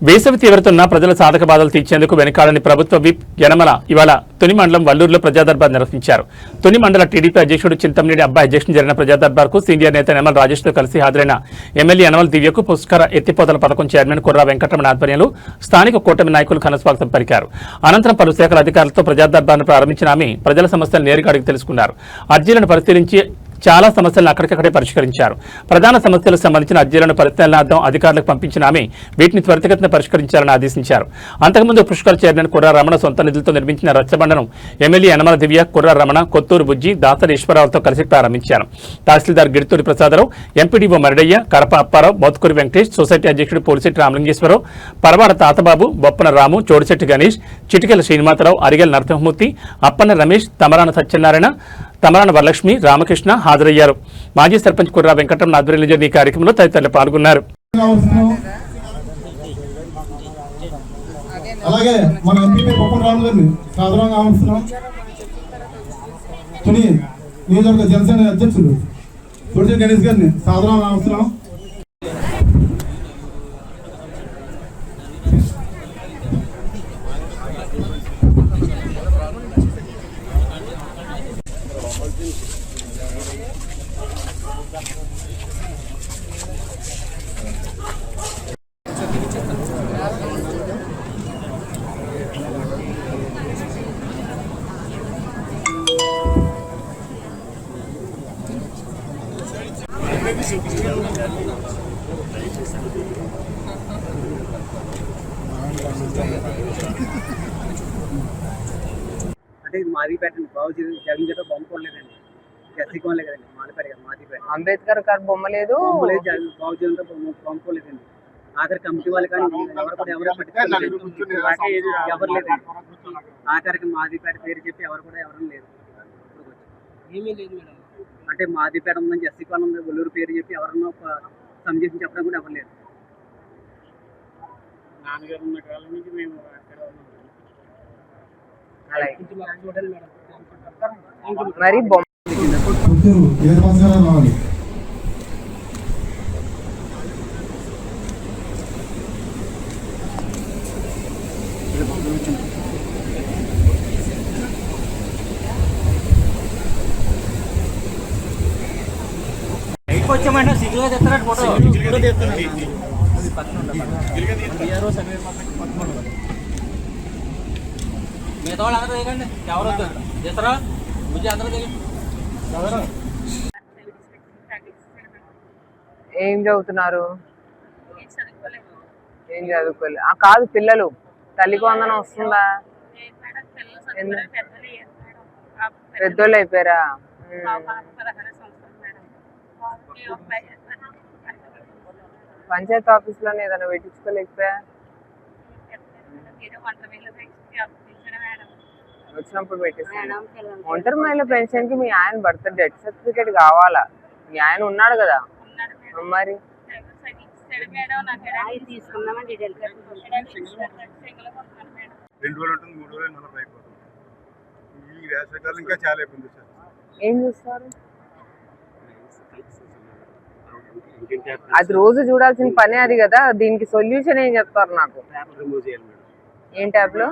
వేసవి తీవ్రతున్న ప్రజల సాధక బాధలు తీర్చేందుకు వెనకాలని ప్రభుత్వ విప్ యనమల ఇవాళ తుని మండలం వల్లూరులో ప్రజాదర్బార్ నిర్వహించారు. తుని మండల టీడీపీ అధ్యక్షుడు చింతమనేని అబ్బాయి అధ్యక్షతన జరిగిన ప్రజాదర్బార్కు సీనియర్ నేత యనమల రాజేష్తో కలిసి హాజరైన ఎమ్మెల్యే యనమల దివ్యకు పుష్కర ఎత్తిపోతల పథకం చైర్మన్ కుర్రా వెంకటరమణ ఆధ్వర్యంలో స్థానిక కూటమి నాయకులు ఘనస్వాగతం పలికారు. అనంతరం పలు శాఖల అధికారులతో ప్రజాదర్బార్ను ప్రారంభించిన ఆమె ప్రజల సమస్యలు నేరుగా అడిగి తెలుసుకున్నారు. అర్జీలను పరిశీలించి చాలా సమస్యలను అక్కడికక్కడే పరిష్కరించారు. ప్రధాన సమస్యలకు సంబంధించిన అర్జీలను పరిశీలనార్థం అధికారులకు పంపించిన ఆమె వీటిని త్వరితగతిన పరిష్కరించాలని ఆదేశించారు. అంతకుముందు పుష్కర్ చైర్మన్ కుర్రా రమణ సొంత నిధులతో నిర్మించిన రచ్చబండను ఎమ్మెల్యే యనమల దివ్య, కుర్రా రమణ, కొత్తూరు బుజ్జి, దాసరి ఈశ్వరరావుతో కలిసి ప్రారంభించారు. తహసీల్దార్ గిడితూరి ప్రసాదరావు, ఎంపీడీఓ మరడయ్య, కరప అప్పారావు, మోత్కూరి వెంకటేష్, సొసైటీ అధ్యక్షుడు పోలిశెట్టి రామలింగేశ్వరరావు, పరవాడ తాతబాబు, బొప్పన రాము, చోడిశెట్టి గణేష్, చిటికెల శ్రీనివాసరావు, అరిగెల నరసింహమూర్తి, అప్పన్న రమేష్, తమరాన సత్యనారాయణ, తమరాన వరలక్ష్మి, రామకృష్ణ హాజరయ్యారు. మాజీ సర్పంచ్ కుర్రా వెంకటరమణ ఆధ్వర్యంలో జరిగిన ఈ కార్యక్రమంలో తదితరులు పాల్గొన్నారు. అలాగే మన ఎంపీ బొప్పన రాము గారిని సాధారణంగా ఆహ్వానిస్తున్నాం. తుని నియోజకవర్గ జనసేన అధ్యక్షుడు పొడిశెట్టి గణేష్ గారిని సాధారణంగా ఆహ్వానిస్తున్నాం. అంటే ఇది మాదిపేట బాగు జగన్ చేత బొమ్మ కొనలేదండి, ఎస్సీ కొనలే కదండి, మాదిపేట మాదిపేట అంబేద్కర్ గారు బొమ్మ లేదు, బాగు జగన్ బొమ్మ కొనలేదండి. ఆఖరి కమిటీ వాళ్ళు కానీ ఎవరు పట్టుకోలేదు, ఎవరు లేదండి. ఆఖరికి మాదిపేట పేరు చెప్పి ఎవరు కూడా ఎవరు లేదు. ఏమీ లేదు మేడం. అంటే మాదిపేట ఉందని ఎస్సీ కాలం ఉంది, ఒల్లూరు పేరు చెప్పి ఎవరన్నా ఒక సంజేషన్ చెప్పడం కూడా ఎవరు లేదు. నాన్నగారు ఉన్న కాలం నుంచి మేము అక్కడ ఉన్నాం. మరి వచ్చామంటే సిగ్గుగా తెస్తారంటే ఫోటో మిగతా వాళ్ళు అందరూ దిగండి, ఎవరు చేస్తారా బుజ్జి అందరూ దిగండి. ఏం చదువుతున్నారు? ఏం చదువుకోలేదు కాదు, పిల్లలు తల్లికి వందనం వస్తుందా? పెద్దోళ్ళు అయిపోయారా? పంచాయతీ ఆఫీస్ లోనే ఏదైనా పెట్టించుకోలేకపోయా? వచ్చినప్పుడు పెట్టేస్తాను. ఒంటరి మహిళ పెన్షన్ కి మీ ఆయన బర్త్ డెత్ సర్టిఫికేట్ కావాలా? మీ ఆయన ఉన్నాడు కదా మరి. ఏం చూస్తారు? అది రోజు చూడాల్సిన పనే అది కదా. దీనికి సొల్యూషన్ ఏం చెప్తారు నాకు? ఏం ట్యాబ్ లో?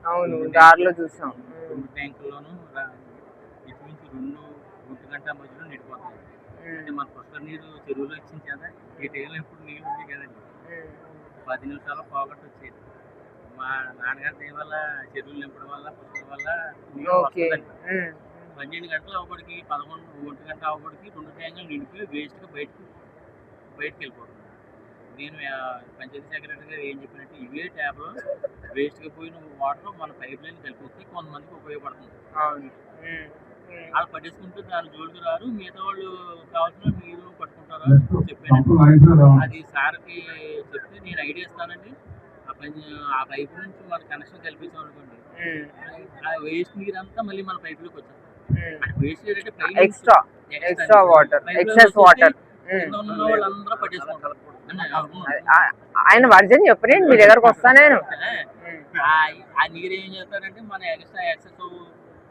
అవును, దారిలో చూసాం. రెండు ట్యాంకుల్లోనూ ఇంచుమించు 2 గంటల మధ్యలో నిండిపోతుంది. అంటే మన పుష్కర్ నీరు చెరువులో ఇచ్చిన చేత ఈ టైంలో ఇప్పుడు నీళ్ళు ఉంది కదండి, 10 నిమిషాల్లో పోగొట్టు వచ్చేది. మా నాన్నగారి దయ వల్ల చెరువులు నింపడం వల్ల పుష్కర్ వల్ల నీళ్ళు వస్తుందండి. 12 గంటలు అవ్వబడికి 1 గంట అవ్వబడికి 2 ట్యాంకులు నిండిపోయి వేస్ట్గా బయటకు వెళ్ళిపోతుంది. నేను పంచాయతీ సెక్రటరీ గారు ఏం చెప్పినట్టు ఇవే ట్యాబ్లో వేస్ట్గా పోయిన వాటర్ మన పైప్ లైన్ కలిపిస్తే కొంతమందికి ఉపయోగపడుతుంది. వాళ్ళు పట్టేసుకుంటూ దాని జోలికి రారు, మిగతా వాళ్ళు కావాల్సిన మీరు పట్టుకుంటారా చెప్పాను. అది సార్కి చెప్తే నేను ఐడియా ఇస్తానండి. ఆ పైప్ నుంచి మన కనెక్షన్ కల్పించాం అనుకోండి, ఆ వేస్ట్ నీరు అంతా మళ్ళీ మన పైపులోకి వచ్చాం. వేస్ట్ నీరు అంటే ఎక్స్ట్రా వాటర్, ఎక్సెస్ వాటర్ వాళ్ళందరూ పట్టేసుకుంటారు. ఆయన వర్జన్ చెప్పండి, మీ దగ్గరకు వస్తా నేను. ఆ నీరు ఏం చేస్తారంటే మన ఎక్సెస్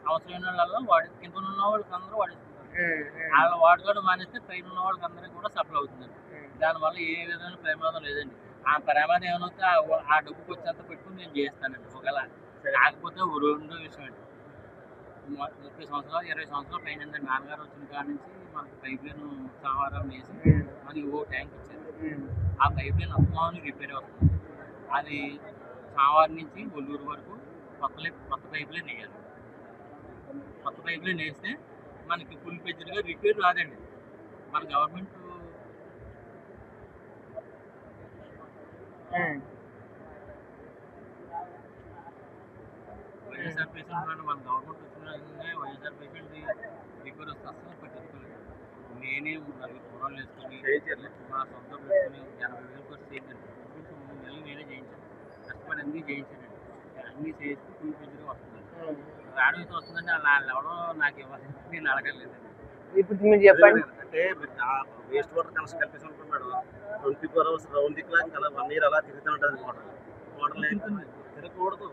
అవసరమైన వాళ్ళ వాడి కింద ఉన్న వాళ్ళకి అందరూ వాడేస్తున్నారు. వాళ్ళ వాడుకోవడం మానేస్తే పైన ఉన్న వాళ్ళకి అందరికీ కూడా సప్లై అవుతుందండి. దానివల్ల ఏ విధమైన ప్రమాదం లేదండి. ఆ ప్రమాదం ఏమైనా ఆ డబ్బుకి వచ్చేంత పెట్టుకుని నేను చేస్తానండి. ఒకవేళ కాకపోతే రెండో విషయం అండి, 30 సంవత్సరాలు 20 సంవత్సరాలు పైన నాన్నగారు వచ్చిన కాడ నుంచి మనకి పైప్ లైన్ సహవారం వేసి మనకి ఓ ట్యాంక్ ఇచ్చారు. ఆ పైప్ లైన్ అస్తమానం రిపేర్ అవుతుంది. అది సావారి నుంచి ఒల్లూరు వరకు కొత్త పైప్ లైన్ వేయాలి. కొత్త పైప్ లైన్ వేస్తే మనకి ఫుల్ పేజ్డ్గా రిపేర్ రాదండి. మన గవర్నమెంట్ వైఎస్ఆర్ పేషెంట్ మన గవర్నమెంట్ వచ్చిన వైఎస్ఆర్ పేషెంట్ రిపేర్ వస్తే అస్సలు పట్టించుకోలేదు. నేనే 4 కూరలు వేసుకొని మా సొంత పెట్టుకుని 80,000 ఖర్చు చేయించండి. 3 నెలలు నేనే చేయించాను. కష్టపడి అన్నీ చేయించానండి. అన్నీ చేసి ఫుల్ పేజ్గా వస్తుంది. రావడం అయితే వస్తుందండి. వాళ్ళు ఎవడో నాకు ఇవ్వాలి, నేను అడగలేదండి. ఇప్పుడు మీరు చెప్పండి. అంటే వేస్ట్ వాటర్ కనెక్షన్ కల్పిస్తాం అనుకున్నాడు. 24 hours రౌండ్ దిక్కులా ఇంకా 1 year అలా తిరుగుతూ ఉంటుంది. మోటార్ తిరగకూడదు.